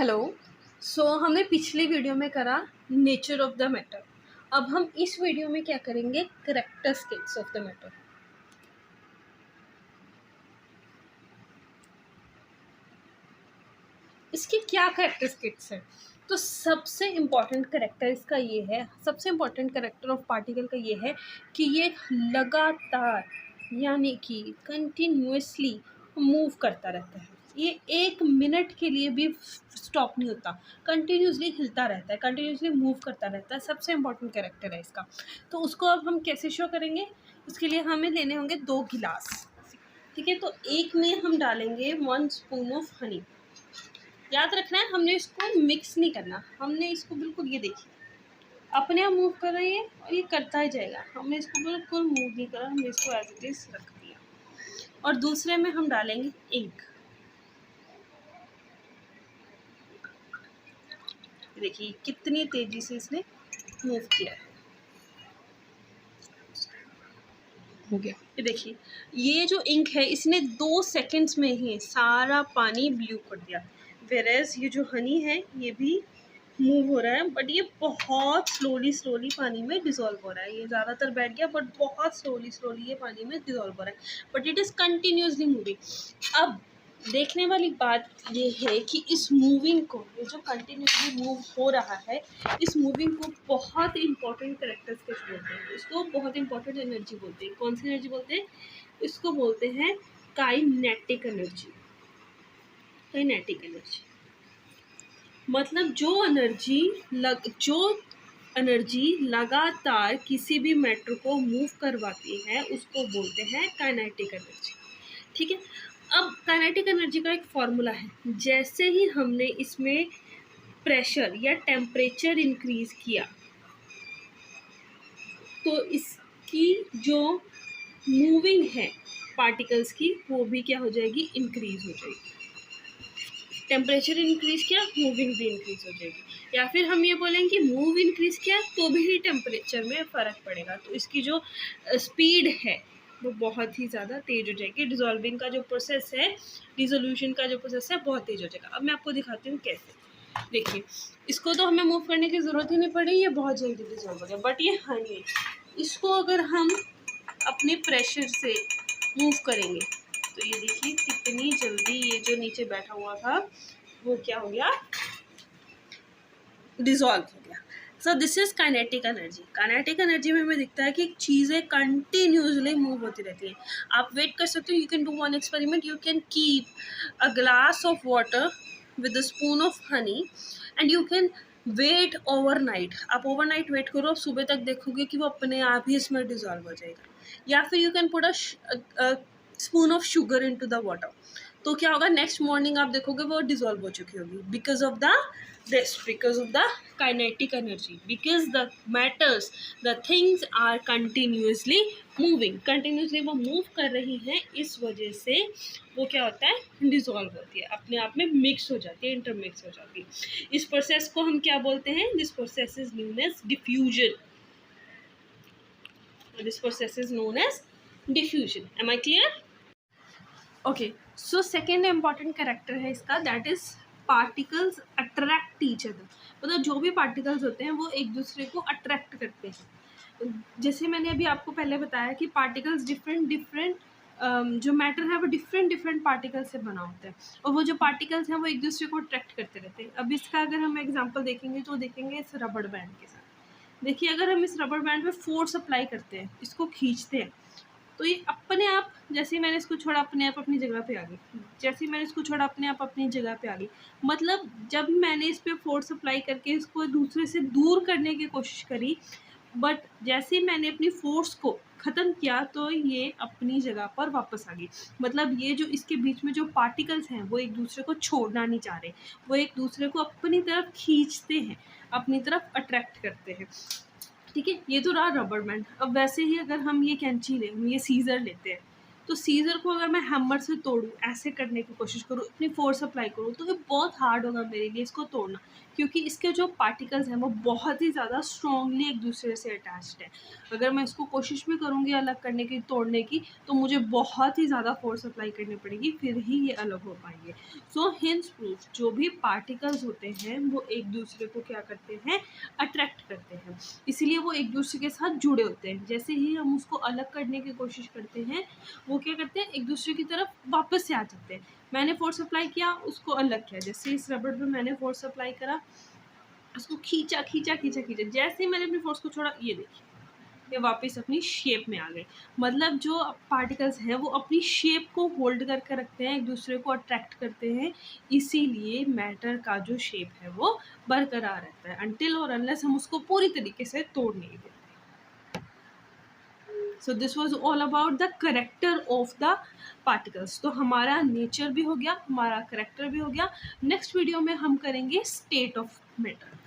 Hello. हमने पिछली video में करा नेचर ऑफ द मैटर। अब हम इस वीडियो में क्या करेंगे, कैरेक्टरिस्टिक्स ऑफ द मैटर। इसके क्या कैरेक्टरिस्टिक्स हैं? तो सबसे इम्पॉर्टेंट कैरेक्टर इसका ये है, सबसे इम्पॉर्टेंट कैरेक्टर ऑफ पार्टिकल का ये है कि ये लगातार यानी कि कंटिन्यूसली मूव करता रहता है। ये 1 मिनट के लिए भी स्टॉप नहीं होता, कंटिन्यूसली हिलता रहता है, कंटिन्यूसली मूव करता रहता है। सबसे इम्पॉर्टेंट कैरेक्टर है इसका। तो उसको अब हम कैसे शो करेंगे? उसके लिए हमें लेने होंगे 2 गिलास। ठीक है, तो एक में हम डालेंगे 1 स्पून ऑफ हनी। याद रखना है, हमने इसको मिक्स नहीं करना, हमने इसको बिल्कुल, ये देखिए अपने आप मूव कर रही है और ये करता ही जाएगा। हमने इसको बिल्कुल मूव नहीं करा, हमने इसको एज इट इज रख दिया। और दूसरे में हम डालेंगे इंक। देखिए कितनी तेजी से इसने मूव किया है। हो गया, ये देखिए ये जो इंक है इसने 2 सेकेंड्स में ही सारा पानी ब्लू कर दिया। वेरेज ये जो हनी है ये भी मूव हो रहा है, बट ये बहुत स्लोली पानी में डिसॉल्व हो रहा है। ये ज़्यादातर बैठ गया, बट बहुत स्लोली ये पानी में डिसॉल्व हो रहा है, but it is continuously moving. अब देखने वाली बात ये है कि इस मूविंग को, ये जो कंटिन्यूसली मूव हो रहा है, इस मूविंग को बहुत इंपॉर्टेंट कैरेक्टरिस्टिक्स बोलते हैं। इसको बहुत इंपॉर्टेंट एनर्जी बोलते हैं। कौन सी एनर्जी बोलते हैं? इसको बोलते हैं काइनेटिक एनर्जी। काइनेटिक एनर्जी मतलब जो एनर्जी लगातार किसी भी मैटर को मूव करवाती है उसको बोलते हैं काइनेटिक एनर्जी। ठीक है, अब काइनेटिक एनर्जी का एक फॉर्मूला है। जैसे ही हमने इसमें प्रेशर या टेम्परेचर इंक्रीज किया तो इसकी जो मूविंग है पार्टिकल्स की वो भी क्या हो जाएगी, इंक्रीज हो जाएगी। टेम्परेचर इंक्रीज किया, मूविंग भी इंक्रीज हो जाएगी। या फिर हम ये बोलेंगे कि मूव इंक्रीज किया तो भी टेम्परेचर में फ़र्क पड़ेगा, तो इसकी जो स्पीड है वो बहुत ही ज़्यादा तेज हो जाएगी। डिसॉल्विंग का जो प्रोसेस है, डिसोल्यूशन का जो प्रोसेस है बहुत तेज हो जाएगा। अब मैं आपको दिखाती हूँ कैसे। देखिए, इसको तो हमें मूव करने की ज़रूरत ही नहीं पड़ी, ये बहुत जल्दी डिसॉल्व हो गया। बट ये हनी, इसको अगर हम अपने प्रेशर से मूव करेंगे तो ये देखिए कितनी जल्दी ये जो नीचे बैठा हुआ था वो क्या हो गया, डिसॉल्व हो गया। So this is kinetic energy. Kinetic energy में हमें दिखता है कि चीज़ें कंटिन्यूसली मूव होती रहती हैं। आप वेट कर सकते हो, you can do one experiment. You can keep a glass of water with a spoon of honey and you can wait overnight. आप ओवरनाइट वेट करो, सुबह तक देखोगे कि वो अपने आप ही इसमें डिसॉल्व हो जाएगा। या फिर you can put a spoon of sugar into the water, तो क्या होगा, नेक्स्ट मॉर्निंग आप देखोगे वो डिसॉल्व हो चुकी होगी। Because of the kinetic energy, because the matters, the things are continuously moving, continuously वो मूव कर रही हैं, इस वजह से वो क्या होता है, डिसॉल्व होती है, अपने आप में मिक्स हो जाती है, इंटरमिक्स हो जाती है। इस प्रोसेस को हम क्या बोलते हैं? This process is known as diffusion. This process is known as diffusion. Am I clear? Okay, so second important character है इसका, that is particles attract each other. मतलब जो भी पार्टिकल्स होते हैं वो एक दूसरे को अट्रैक्ट करते हैं। जैसे मैंने अभी आपको पहले बताया कि पार्टिकल्स डिफरेंट जो मैटर है वो डिफरेंट पार्टिकल से बना होता है, और वो जो पार्टिकल्स हैं वो एक दूसरे को अट्रैक्ट करते रहते हैं। अब इसका अगर हम एग्जांपल देखेंगे तो देखेंगे इस रबड़ बैंड के साथ। देखिए, अगर हम इस रबड़ बैंड पे फोर्स अप्लाई करते हैं, इसको खींचते हैं, तो ये अपने आप, जैसे ही मैंने इसको छोड़ा अपने आप अपनी जगह पे आ गई, जैसे ही मैंने इसको छोड़ा अपने आप अपनी जगह पे आ गई। मतलब जब मैंने इस पर फोर्स अप्लाई करके इसको दूसरे से दूर करने की कोशिश करी, बट जैसे ही मैंने अपनी फोर्स को ख़त्म किया तो ये अपनी जगह पर वापस आ गई। मतलब ये जो इसके बीच में जो पार्टिकल्स हैं वो एक दूसरे को छोड़ना नहीं चाह रहे, वो एक दूसरे को अपनी तरफ खींचते हैं, अपनी तरफ अट्रैक्ट करते हैं। ठीक है, ये तो रहा रबर बैंड। अब वैसे ही अगर हम ये कैंची लें, ये सीज़र लेते हैं, तो सीज़र को अगर मैं हैमर से तोड़ूँ, ऐसे करने की कोशिश करूँ, इतनी फोर्स अप्लाई करूँ, तो ये बहुत हार्ड होगा मेरे लिए इसको तोड़ना, क्योंकि इसके जो पार्टिकल्स हैं वो बहुत ही ज़्यादा स्ट्रॉन्गली एक दूसरे से अटैच्ड है। अगर मैं इसको कोशिश भी करूँगी अलग करने की, तोड़ने की, तो मुझे बहुत ही ज़्यादा फोर्स अप्लाई करनी पड़ेगी, फिर ही ये अलग हो पाएंगे। सो हिंस प्रूफ, जो भी पार्टिकल्स होते हैं वो एक दूसरे को क्या करते हैं, अट्रैक्ट करते हैं, इसीलिए वो एक दूसरे के साथ जुड़े होते हैं। जैसे ही हम उसको अलग करने की कोशिश करते हैं, वो क्या करते हैं, एक दूसरे की तरफ वापस से आ जाते हैं। मैंने फोर्स अप्लाई किया, उसको अलग किया, जैसे इस रबड़ पे मैंने फोर्स अप्लाई करा, उसको खींचा खींचा खींचा खींचा, जैसे ही मैंने अपनी फोर्स को छोड़ा, ये देखिए ये वापस अपनी शेप में आ गए। मतलब जो पार्टिकल्स हैं वो अपनी शेप को होल्ड करके रखते हैं, एक दूसरे को अट्रैक्ट करते हैं, इसीलिए मैटर का जो शेप है वो बरकरार रहता है, अनटिल और अनलेस हम उसको पूरी तरीके से तोड़ नहीं देते। So this was all about the character of the particles. तो हमारा नेचर भी हो गया, हमारा करेक्टर भी हो गया। नेक्स्ट वीडियो में हम करेंगे स्टेट ऑफ मैटर।